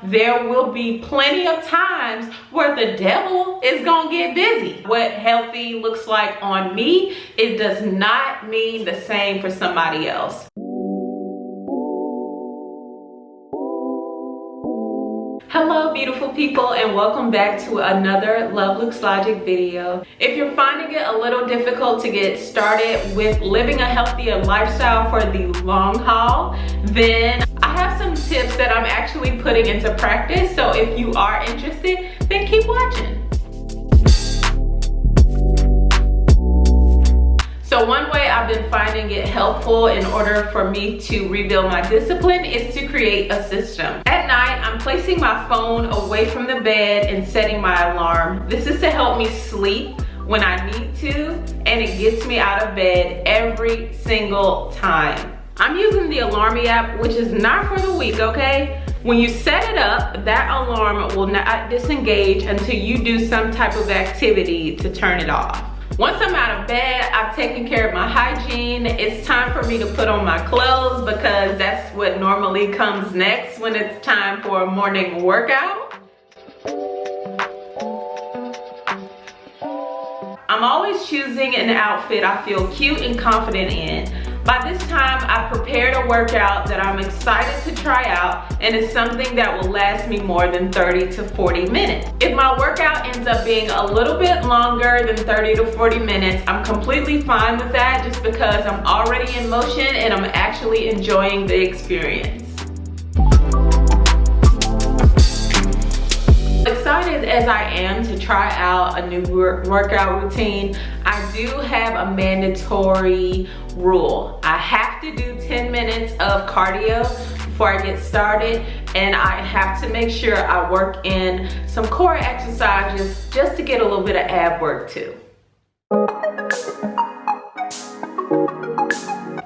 There will be plenty of times where the devil is gonna get busy. What healthy looks like on me, it does not mean the same for somebody else. Hello beautiful people, and welcome back to another Love Looks Logic video. If you're finding it a little difficult to get started with living a healthier lifestyle for the long haul, then I have some tips that I'm actually putting into practice. So if you are interested, then keep watching. So one way I've been finding it helpful in order for me to rebuild my discipline is to create a system. At night, I'm placing my phone away from the bed and setting my alarm. This is to help me sleep when I need to, and it gets me out of bed every single time. I'm using the Alarmy app, which is not for the weak, okay? When you set it up, that alarm will not disengage until you do some type of activity to turn it off. Once I'm out of bed, I've taken care of my hygiene. It's time for me to put on my clothes because that's what normally comes next when it's time for a morning workout. I'm always choosing an outfit I feel cute and confident in. By this time, I've prepared a workout that I'm excited to try out, and it's something that will last me more than 30 to 40 minutes. If my workout ends up being a little bit longer than 30 to 40 minutes, I'm completely fine with that just because I'm already in motion and I'm actually enjoying the experience. Excited as I am to try out a new workout routine, I do have a mandatory rule. I have to do 10 minutes of cardio before I get started, and I have to make sure I work in some core exercises just to get a little bit of ab work too.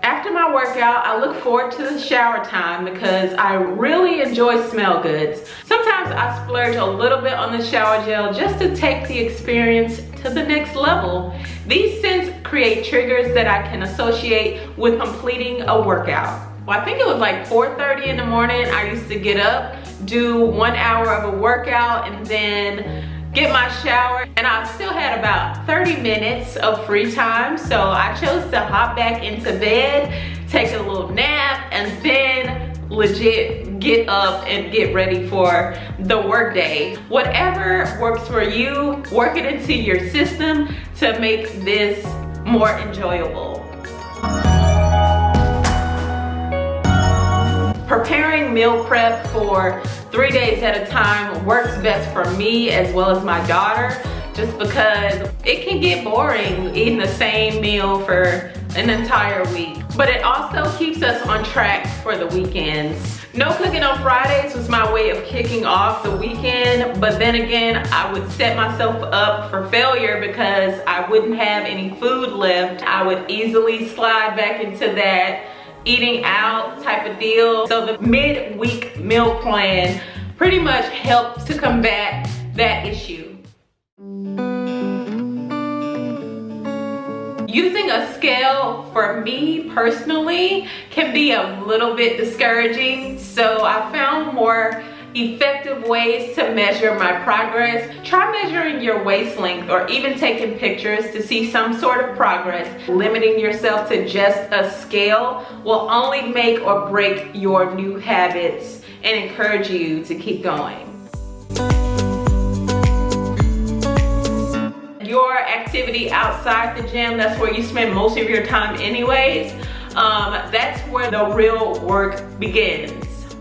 After my workout, I look forward to the shower time because I really enjoy smell goods. Sometimes I splurge a little bit on the shower gel just to take the experience to the next level. These scents create triggers that I can associate with completing a workout. Well, I think it was like 4:30 in the morning. I used to get up, do 1 hour of a workout, and then get my shower, and I still had about 30 minutes of free time, so I chose to hop back into bed, take a little nap, and then legit get up and get ready for the workday. Whatever works for you, work it into your system to make this more enjoyable. Preparing meal prep for 3 days at a time works best for me as well as my daughter, just because it can get boring eating the same meal for an entire week. But it also keeps us on track for the weekends. No cooking on Fridays was my way of kicking off the weekend, but then again, I would set myself up for failure because I wouldn't have any food left. I would easily slide back into that eating out type of deal. So the mid-week meal plan pretty much helps to combat that issue. Using a scale for me personally can be a little bit discouraging, so I found more effective ways to measure my progress. Try measuring your waist length or even taking pictures to see some sort of progress. Limiting yourself to just a scale will only make or break your new habits and encourage you to keep going. Your activity outside the gym, that's where you spend most of your time anyways, that's where the real work begins.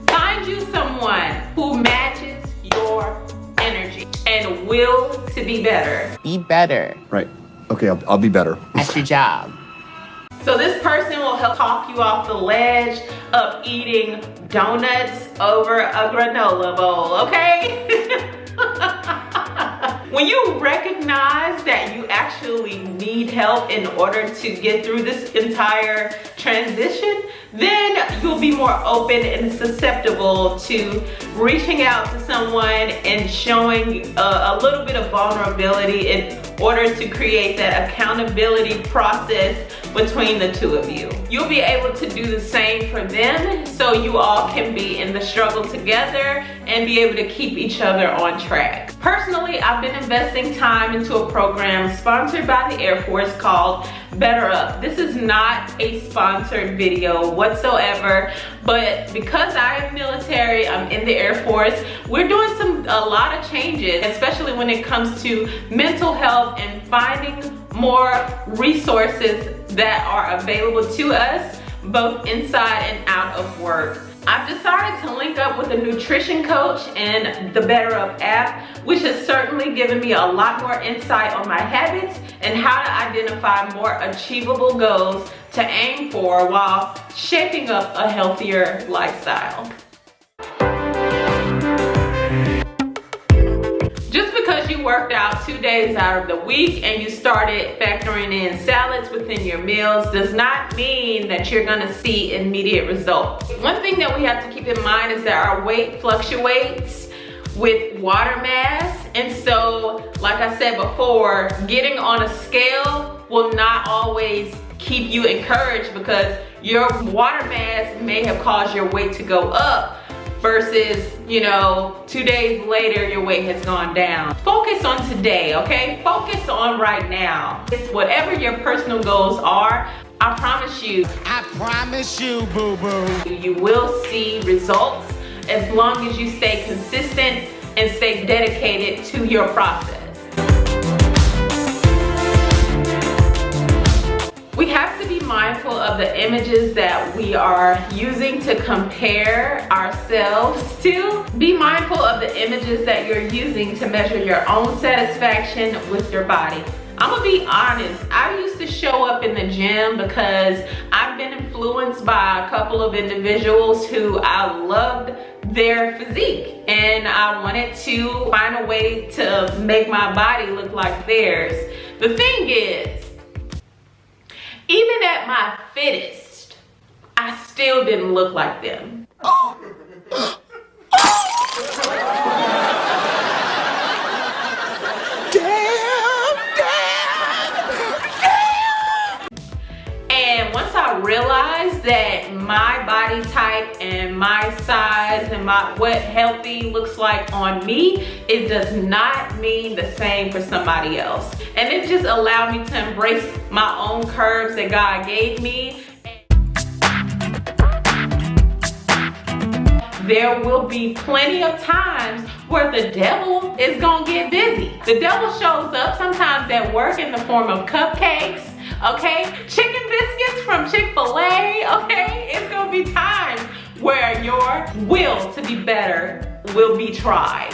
Find you someone who matches your energy and will to be better. Be better. Right. Okay, I'll be better. That's your job. So this person will help talk you off the ledge of eating donuts over a granola bowl, okay? When you recognize that you actually need help in order to get through this entire transition, then you'll be more open and susceptible to reaching out to someone and showing a little bit of vulnerability in order to create that accountability process between the two of you. You'll be able to do the same for them, so you all can be in the struggle together and be able to keep each other on track. Personally, I've been investing time into a program sponsored by the Air Force called Better Up. This is not a sponsored video whatsoever, but because I am military, I'm in the Air Force, we're doing a lot of changes, especially when it comes to mental health and finding more resources that are available to us, both inside and out of work. I've decided to link up with a nutrition coach and the Better Up app, which has certainly given me a lot more insight on my habits and how to identify more achievable goals to aim for while shaping up a healthier lifestyle. Just because you worked out 2 days out of the week and you started factoring in salads within your meals does not mean that you're gonna see immediate results. One thing that we have to keep in mind is that our weight fluctuates with water mass, and so like I said before, getting on a scale will not always keep you encouraged because your water mass may have caused your weight to go up versus, 2 days later your weight has gone down. Focus on today, okay? Focus on right now. It's whatever your personal goals are, I promise you, boo-boo, you will see results as long as you stay consistent and stay dedicated to your process. We have to be mindful of the images that we are using to compare ourselves to. Be mindful of the images that you're using to measure your own satisfaction with your body. I'm gonna be honest, I used to show up in the gym because I've been influenced by a couple of individuals who I loved their physique, and I wanted to find a way to make my body look like theirs. The thing is, even at my fittest, I still didn't look like them. And once I realized that my body type and my size and what healthy looks like on me, it does not mean the same for somebody else. And it just allowed me to embrace my own curves that God gave me. There will be plenty of times where the devil is gonna get busy. The devil shows up sometimes at work in the form of cupcakes, okay? Chicken biscuits from Chick-fil-A, okay? It's gonna be times where your will to be better will be tried.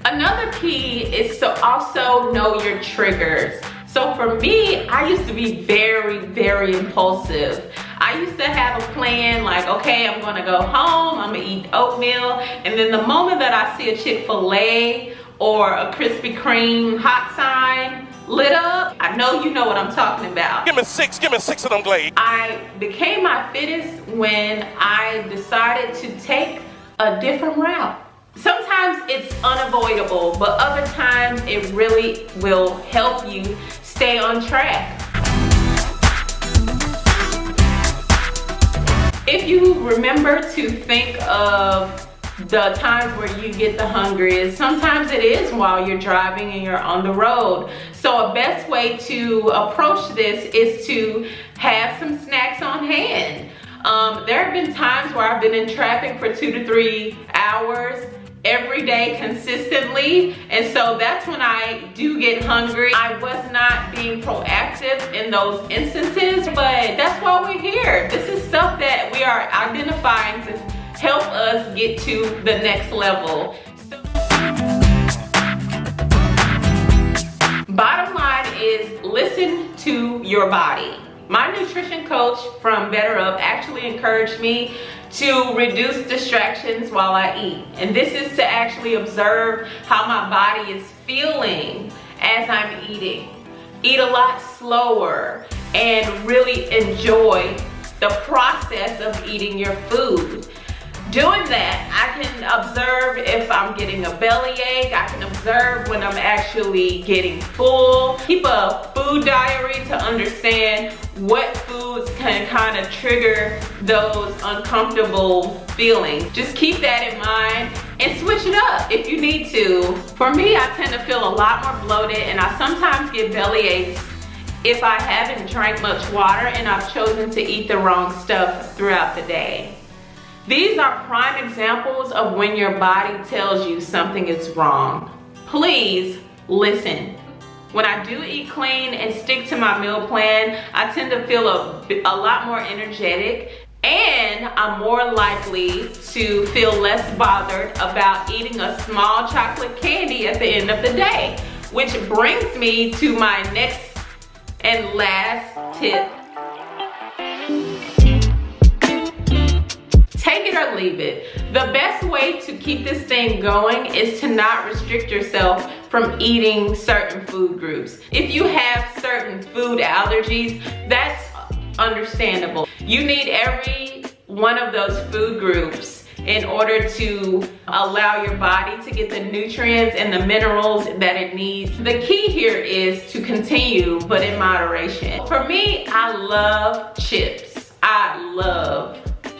Another key is to also know your triggers. So for me, I used to be very, very impulsive. I used to have a plan like, okay, I'm gonna go home, I'm gonna eat oatmeal, and then the moment that I see a Chick-fil-A or a Krispy Kreme hot sign lit up, I know you know what I'm talking about. Give me six of them Glade. I became my fittest when I decided to take a different route. Sometimes it's unavoidable, but other times it really will help you stay on track. If you remember to think of the times where you get the hungriest, sometimes it is while you're driving and you're on the road. So a best way to approach this is to have some snacks on hand. There have been times where I've been in traffic for 2 to 3 hours every day consistently, and so that's when I do get hungry. I was not being proactive in those instances, but that's why we're here. This is stuff that we are identifying to help us get to the next level. Bottom line is, listen to your body. My nutrition coach from Better Up actually encouraged me to reduce distractions while I eat. And this is to actually observe how my body is feeling as I'm eating. Eat a lot slower and really enjoy the process of eating your food. doing that, I can observe if I'm getting a bellyache. I can observe when I'm actually getting full. Keep a food diary to understand what foods can kind of trigger those uncomfortable feelings. Just keep that in mind and switch it up if you need to. For me, I tend to feel a lot more bloated, and I sometimes get belly aches if I haven't drank much water and I've chosen to eat the wrong stuff throughout the day. These are prime examples of when your body tells you something is wrong. Please listen. When I do eat clean and stick to my meal plan, I tend to feel a lot more energetic, and I'm more likely to feel less bothered about eating a small chocolate candy at the end of the day. Which brings me to my next and last tip. Take it or leave it. The best way to keep this thing going is to not restrict yourself from eating certain food groups. If you have certain food allergies, that's understandable. You need every one of those food groups in order to allow your body to get the nutrients and the minerals that it needs. The key here is to continue, but in moderation. For me, I love chips. I love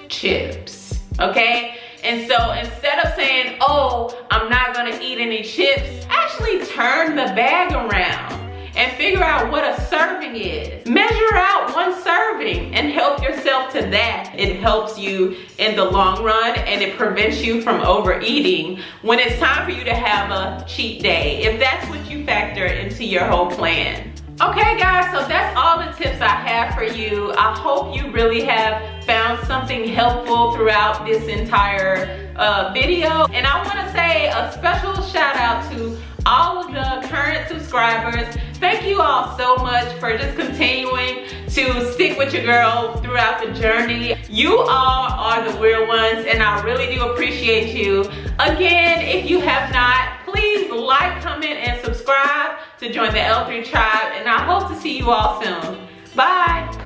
chips, okay? And so instead of saying, oh, I'm not gonna eat any chips, actually turn the bag around and figure out what a serving is. Measure out one serving and help yourself to that. It helps you in the long run, and it prevents you from overeating when it's time for you to have a cheat day, if that's what you factor into your whole plan. Okay guys, so that's all the tips I have for you. I hope you really have found something helpful throughout this entire video. And I want to say a special shout out to all of the current subscribers. Thank you all so much for just continuing to stick with your girl throughout the journey. You all are the real ones, and I really do appreciate you. Again, if you have not, please like, comment, and subscribe to join the L3 tribe, and I hope to see you all soon. Bye.